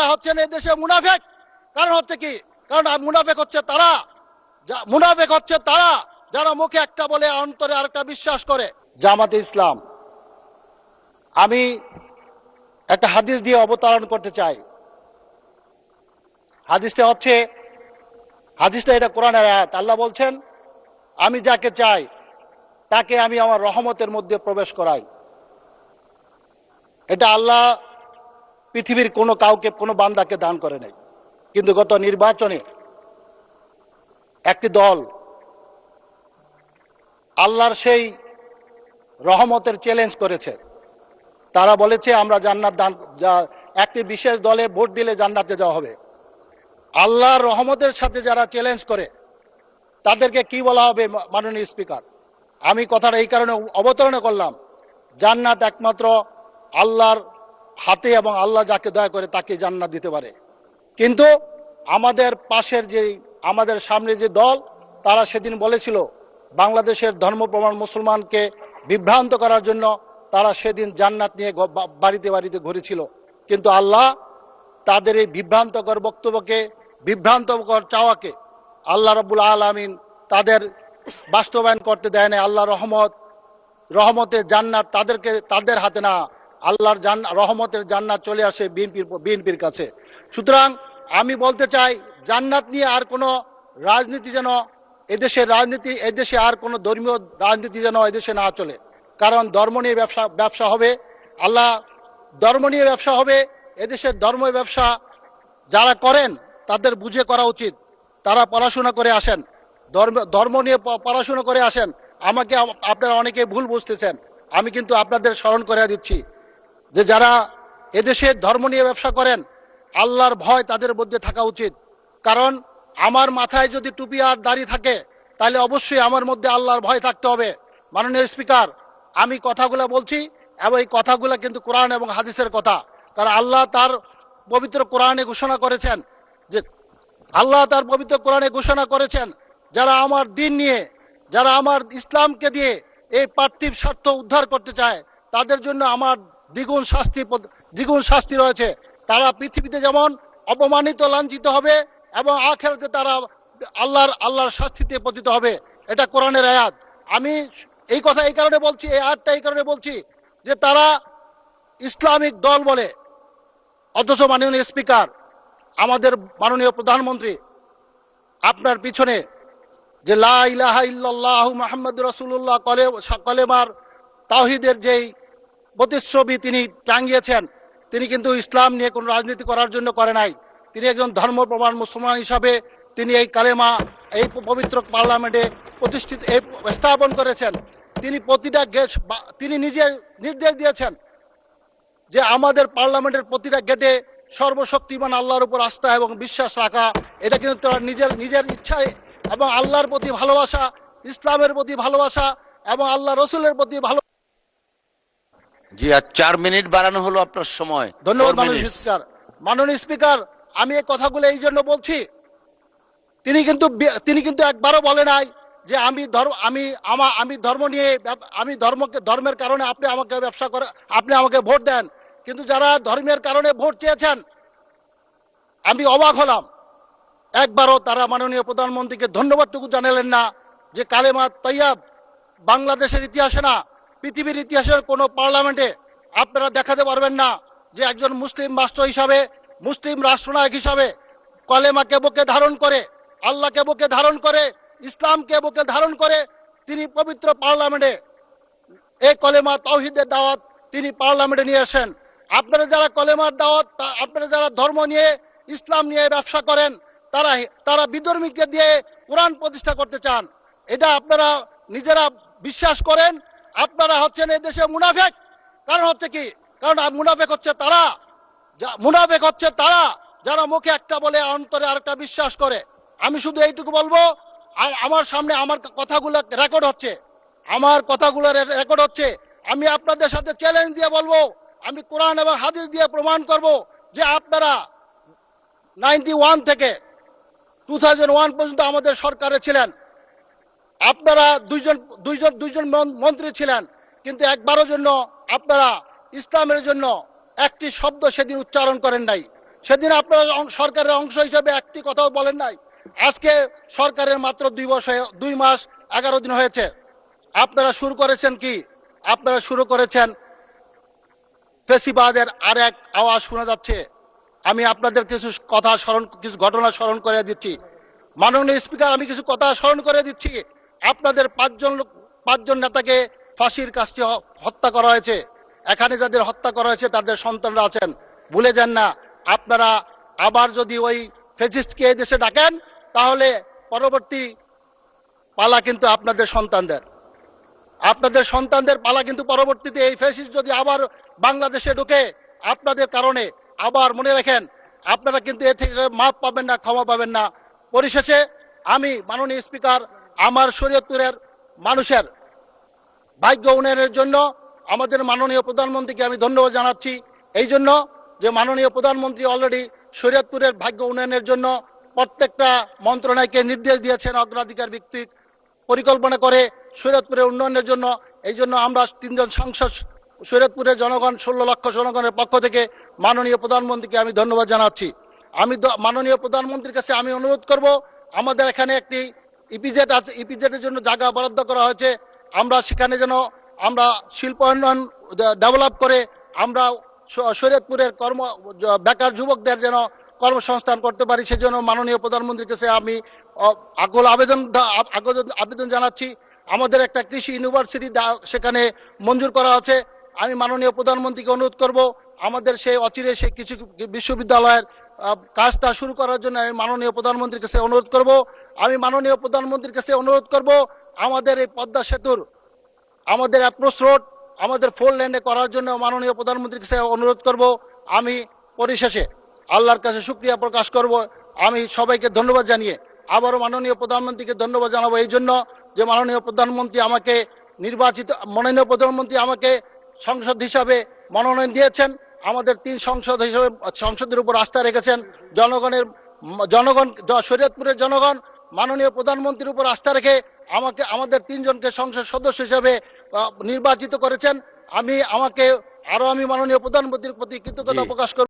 তারা হচ্ছেন এই দেশে মুনাফেক। কারণ হচ্ছে কি? কারণ মুনাফেক হচ্ছে তারা যারা মুখে একটা বলে অন্তরে আরেকটা বিশ্বাস করে। জামাতে ইসলাম, আমি একটা হাদিস দিয়ে অবতারণ করতে চাই। হাদিসটা এটা কোরআনের আয়াত। আল্লাহ বলছেন, আমি যাকে চাই তাকে আমি আমার রহমতের মধ্যে প্রবেশ করাই। এটা আল্লাহ পৃথিবীর কোনো কাউকে, কোনো বান্দাকে দান করে নাই। কিন্তু গত নির্বাচনে একটি দল আল্লাহর সেই রহমতের চ্যালেঞ্জ করেছে। তারা বলেছে আমরা জান্নাত দান, একটি বিশেষ দলে ভোট দিলে জান্নাতে যাওয়া হবে। আল্লাহর রহমতের সাথে যারা চ্যালেঞ্জ করে তাদেরকে কি বলা হবে? মাননীয় স্পিকার, আমি কথাটা এই কারণে অবতারণা করলাম, জান্নাত একমাত্র আল্লাহর হাতে এবং আল্লাহ যাকে দয়া করে তাকে জান্নাত দিতে পারে। কিন্তু আমাদের সামনে যে দল, তারা সেদিন বলেছিল বাংলাদেশের ধর্মপ্রমাণ মুসলমানকে বিভ্রান্ত করার জন্য তারা সেদিন জান্নাত নিয়ে বাড়িতে বাড়িতে ঘুরেছিল। কিন্তু আল্লাহ তাদের এই বিভ্রান্তকর বক্তব্যকে, বিভ্রান্তকর চাওয়াকে আল্লাহ রাব্বুল আলামিন তাদের বাস্তবায়ন করতে দেয় না। আল্লাহ রহমতের জান্নাত তাদের হাতে না, আল্লাহর রহমতের জান্নাত চলে আসে বিএনপির কাছে। সুতরাং আমি বলতে চাই, জান্নাত নিয়ে আর কোনো রাজনীতি যেন এদেশে আর কোনো ধর্মীয় রাজনীতি যেন এদেশে না চলে। কারণ ধর্ম নিয়ে ব্যবসা হবে, ধর্ম নিয়ে ব্যবসা হবে। এদেশের ধর্ম ব্যবসা যারা করেন তাদের বুঝে করা উচিত। তারা পড়াশোনা করে আসেন, ধর্ম নিয়ে পড়াশোনা করে আসেন। আমাকে আপনারা অনেকে ভুল বুঝতেছেন, আমি কিন্তু আপনাদের স্মরণ করে দিচ্ছি যে যারা এদেশের ধর্ম নিয়ে ব্যবসা করেন, আল্লাহর ভয় তাদের মধ্যে থাকা উচিত। কারণ আমার মাথায় যদি টুপি আর দাড়ি থাকে, তাহলে অবশ্যই আমার মধ্যে আল্লাহর ভয় থাকতে হবে। মাননীয় স্পিকার, আমি কথাগুলো বলছি এবং এই কথাগুলো কিন্তু কোরআন এবং হাদিসের কথা। কারণ আল্লাহ তার পবিত্র কোরআনে ঘোষণা করেছেন যারা আমার দিন নিয়ে, যারা আমার ইসলামকে দিয়ে এই পার্থিব স্বার্থ উদ্ধার করতে চায়, তাদের জন্য আমার দ্বিগুণ শাস্তি রয়েছে। তারা পৃথিবীতে যেমন অপমানিত, লাঞ্ছিত হবে এবং আখিরাতে তারা আল্লাহর শাস্তিতে পতিত হবে। এটা কোরআনের আয়াত। আমি এই কথা এই কারণে বলছি, এই আয়াতটা এই কারণে বলছি যে তারা ইসলামিক দল বলে, অথচ মাননীয় স্পিকার, আমাদের মাননীয় প্রধানমন্ত্রী আপনার পিছনে যে লা ইলাহা ইল্লাল্লাহু মুহাম্মাদুর রাসূলুল্লাহ কলেমার তাওহীদের যেই প্রতিচ্ছবি তিনি টাঙিয়েছেন, তিনি কিন্তু ইসলাম নিয়ে কোনো রাজনীতি করার জন্য করে নাই। তিনি একজন ধর্মপ্রমাণ মুসলমান হিসাবে তিনি এই কালেমা এই পবিত্র পার্লামেন্টে স্থাপন করেছেন। তিনি নিজে নির্দেশ দিয়েছেন যে আমাদের পার্লামেন্টের প্রতিটা গেটে সর্বশক্তিমান আল্লাহর উপর আস্থা এবং বিশ্বাস রাখা। এটা কিন্তু তার নিজের ইচ্ছায় এবং আল্লাহর প্রতি ভালোবাসা, ইসলামের প্রতি ভালোবাসা এবং আল্লাহ রসুলের প্রতি ভালো। জি, আর 4 মিনিট বাড়ানো হলো আপনার সময়। ধন্যবাদ মাননীয় স্পিকার। আমি এই কথাগুলো এই জন্য বলছি, তিনি কিন্তু একবারও বলে নাই যে আমি ধর্ম নিয়ে, ধর্মের কারণে আপনি আমাকে ভোট দেন। কিন্তু যারা ধর্মের কারণে ভোট চেয়েছেন, আমি অবাক হলাম, একবারও তারা মাননীয় প্রধানমন্ত্রীকে ধন্যবাদটুকু জানালেন না যে কালেমা তৈয়ব বাংলাদেশের ইতিহাসে না, পৃথিবীর ইতিহাসের কোনো পার্লামেন্টে আপনারা দেখাতে পারবেন না যে একজন মুসলিম রাষ্ট্র হিসাবে, মুসলিম রাষ্ট্রনায়ক হিসাবে কলেমাকে বুকে ধারণ করে, আল্লাহকে বুকে ধারণ করে, ইসলামকে বুকে ধারণ করে তিনি পবিত্র পার্লামেন্টে এই কলেমা তাওহীদের দাওয়াত তিনি পার্লামেন্টে নিয়ে আসেন। আপনারা যারা কলেমার দাওয়াত, আপনারা যারা ধর্ম নিয়ে, ইসলাম নিয়ে ব্যবসা করেন, তারা বিধর্মীকে দিয়ে কোরআন প্রতিষ্ঠা করতে চান। এটা আপনারা নিজেরা বিশ্বাস করেন। আপনারা হচ্ছেন এই দেশে মুনাফেক। কারণ হচ্ছে কি? কারণ মুনাফেক হচ্ছে তারা যারা মুখে একটা বলে অন্তরে আরেকটা বিশ্বাস করে। আমি শুধু এইটুকু বলবো, আমার সামনে আমার কথাগুলো রেকর্ড হচ্ছে, আমি আপনাদের সাথে চ্যালেঞ্জ দিয়ে বলবো, আমি কোরআন এবং হাদিস দিয়ে প্রমাণ করব যে আপনারা 91 থেকে 2001 পর্যন্ত আমাদের সরকারে ছিলেন, আপনারা দুইজন মন্ত্রী ছিলেন, কিন্তু একবারের জন্য আপনারা ইসলামের জন্য একটি শব্দ সেদিন উচ্চারণ করেন নাই। সেদিন আপনারা সরকারের অংশ হিসেবে একটি কথাও বলেন নাই। আজকে সরকারের মাত্র 2 মাস 11 দিন হয়েছে। আপনারা শুরু করেছেন কি? আপনারা শুরু করেছেন ফেসিবাদের আর এক আওয়াজ শোনা যাচ্ছে। আমি আপনাদের কিছু কিছু ঘটনা স্মরণ করে দিচ্ছি। মাননীয় স্পিকার, আমি কিছু কথা স্মরণ করে দিচ্ছি। আপনাদের পাঁচজন নেতাকে ফাঁসির কাছে হত্যা করা হয়েছে। এখানে যাদের হত্যা করা হয়েছে তাদের সন্তানরা আছেন। ভুলে যান না, আপনারা আবার যদি ওই ফেসিস্টকে এই দেশে ডাকেন তাহলে পরবর্তী পালা কিন্তু আপনাদের সন্তানদের পালা কিন্তু পরবর্তীতে এই ফেসিস্ট যদি আবার বাংলাদেশে ঢুকে আপনাদের কারণে, আবার মনে রাখেন আপনারা কিন্তু এ থেকে মাপ পাবেন না, ক্ষমা পাবেন না। পরিশেষে আমি মাননীয় স্পিকার, আমার শরীয়তপুরের মানুষের ভাগ্য উন্নয়নের জন্য আমাদের মাননীয় প্রধানমন্ত্রীকে আমি ধন্যবাদ জানাচ্ছি। এই জন্য যে মাননীয় প্রধানমন্ত্রী অলরেডি শরীয়তপুরের ভাগ্য উন্নয়নের জন্য প্রত্যেকটা মন্ত্রণালয়কে নির্দেশ দিয়েছেন অগ্রাধিকার ভিত্তিক পরিকল্পনা করে শরীয়তপুরের উন্নয়নের জন্য। এই জন্য আমরা 3 জন সাংসদ শরীয়তপুরের জনগণ 16 লক্ষ জনগণের পক্ষ থেকে মাননীয় প্রধানমন্ত্রীকে আমি ধন্যবাদ জানাচ্ছি। আমি মাননীয় প্রধানমন্ত্রীর কাছে আমি অনুরোধ করব, আমাদের এখানে একটি ইপিজেড আছে, ইপিজেডের জন্য জায়গা বরাদ্দ করা হয়েছে। আমরা সেখানে যেন আমরা শিল্পায়ন ডেভেলপ করে আমরা শরীয়তপুরের বেকার যুবকদের যেন কর্মসংস্থান করতে পারি, সেজন্য মাননীয় প্রধানমন্ত্রীর কাছে আমি আকুল আবেদন জানাচ্ছি। আমাদের একটা কৃষি ইউনিভার্সিটি সেখানে মঞ্জুর করা আছে। আমি মাননীয় প্রধানমন্ত্রীকে অনুরোধ করব, আমাদের সেই অচিরে সেই কৃষি বিশ্ববিদ্যালয়ের কাজটা শুরু করার জন্য আমি মাননীয় প্রধানমন্ত্রীর কাছে অনুরোধ করব। আমি মাননীয় প্রধানমন্ত্রীর কাছে অনুরোধ করব, আমাদের এই পদ্মা সেতুর আমাদের অ্যাপ্রোচ রোড আমাদের 4 লেনে করার জন্য মাননীয় প্রধানমন্ত্রীর কাছে অনুরোধ করব। আমি পরিশেষে আল্লাহর কাছে শুকরিয়া প্রকাশ করব। আমি সবাইকে ধন্যবাদ জানিয়ে আবারও মাননীয় প্রধানমন্ত্রীকে ধন্যবাদ জানাবো এই জন্য যে মাননীয় প্রধানমন্ত্রী আমাকে সংসদ হিসাবে মনোনয়ন দিয়েছেন। আমাদের 3 সংসদের উপর আস্থা রেখেছেন জনগণ শরীয়তপুরের জনগণ মাননীয় প্রধানমন্ত্রীর উপর আস্থা রেখে আমাদের 3 জনকে সংসদ সদস্য হিসেবে নির্বাচিত করেছেন। আমি মাননীয় প্রধানমন্ত্রীর প্রতি কৃতজ্ঞতা প্রকাশ করব।